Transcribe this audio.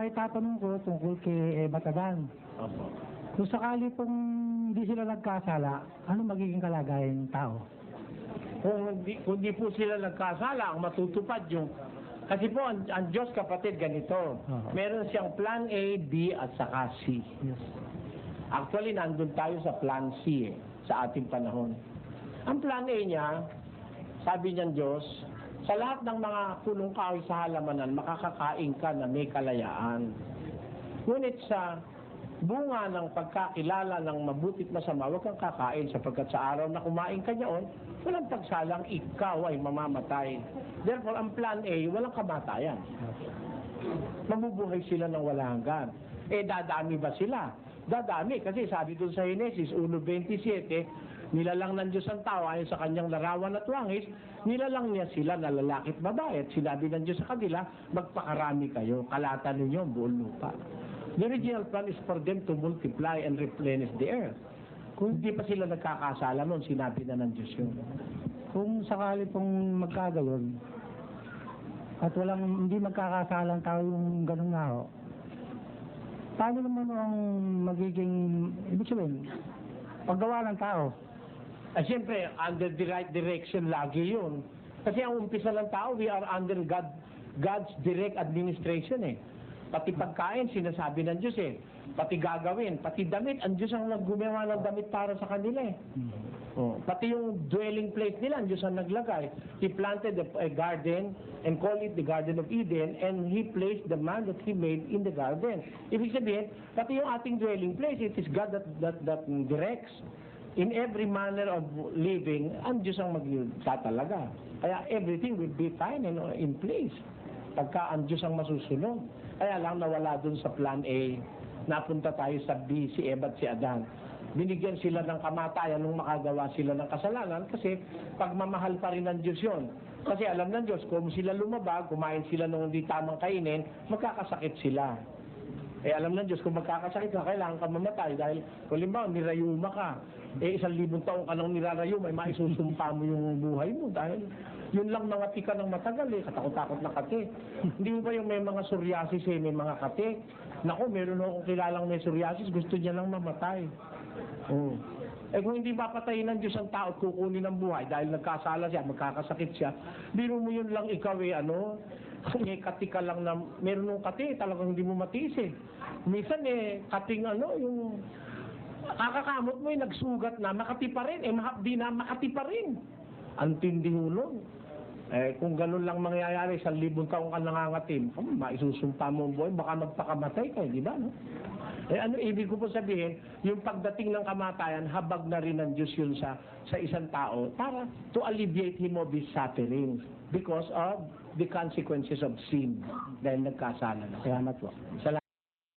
maitatanong ko tungkol kay Eva Tadan. Opo. Kung sakali pong hindi sila nagkasala, ano magiging kalagayan ng tao? Kung di po sila nagkasala, ang matutupad yung... Kasi po, ang Diyos kapatid, ganito. Meron siyang plan A, B, at saka C. Yes. Actually, nandun tayo sa plan C sa ating panahon. Ang plan A niya, sabi niyan Diyos, sa lahat ng mga punong kahoy sa halamanan, makakakain ka na may kalayaan. Ngunit sa bunga ng pagkakilala ng mabutit masama, huwag kang kakain sapagkat sa araw na kumain ka niyaon, walang pagsalang ikaw ay mamamatay. Therefore, ang plan A, walang kamatayan. Mabubuhay sila ng walang hanggan. Dadami ba sila? Dadami kasi sabi doon sa Genesis 1:27, nilalang ng Diyos ang tao ayon sa kanyang larawan at wangis, nilalang niya sila na lalaki at babae. At sinabi ng Diyos sa kanila, magpakarami kayo, kalatan ninyo ang buong lupa. The original plan is for them to multiply and replenish the earth. Kung hindi pa sila nagkakasala noon, sinabi na ng Diyos yun. Kung sakali pong magkagayon, at walang hindi magkakasalang tao yung ganun nga ho, paano naman ang magiging, ibig sabihin, paggawa ng tao? Siyempre, under the right direction lagi yun. Kasi ang umpisa ng tao, we are under God's direct administration eh. Pati pagkain, sinasabi ng Diyos eh. Pati gagawin, pati damit, ang Diyos ang naggumawa ng damit para sa kanila eh. Pati yung dwelling place nila, ang Diyos ang naglagay. He planted a garden and called it the Garden of Eden, and He placed the man that He made in the garden. Ibig sabihin, pati yung ating dwelling place, it is God that directs. In every manner of living, ang Diyos ang magtatalaga. Kaya everything will be fine and in place. Pagka ang Diyos ang masusunod. Kaya lang nawala dun sa plan A, napunta tayo sa B, si Eva at si Adan. Binigyan sila ng kamatayan nung makagawa sila ng kasalanan kasi pagmamahal pa rin ng Diyos yun. Kasi alam ng Diyos, kung sila lumabag, kumain sila nung hindi tamang kainin, magkakasakit sila. Alam ng Diyos, kung magkakasakit ka, kailangan ka mamatay dahil kung limbawa, nirayuma ka. 1,000 taong ka nang nirarayuma, ay maisusumpa mo yung buhay mo dahil yun lang mangati ka ng matagal katakot-takot na kati. Hindi mo ba yung may mga psoriasis may mga kati? Naku, meron akong kilalang may psoriasis, gusto niya lang mamatay. Kung hindi papatayin ng Diyos ang tao at kukunin ng buhay dahil nagkasala siya, magkakasakit siya, biro mo yun lang ikaw may kati ka lang na, meron ng kati, talagang hindi mo matiis Minsan kating yung kakakamot mo nagsugat na, makati pa rin, mahapdi na, makati pa rin. Ang tindi hulong. Kung ganun lang mangyayari, 1,000 taong ka nangangatim, maisusumpa mo ang buhay, baka magpakamatay ka, di ba? No? Ano ibig ko po sabihin, yung pagdating ng kamatayan, habag na rin ng Diyos yun sa isang tao para to alleviate him of his suffering because of the consequences of sin dahil nagkasala na. Salamat po.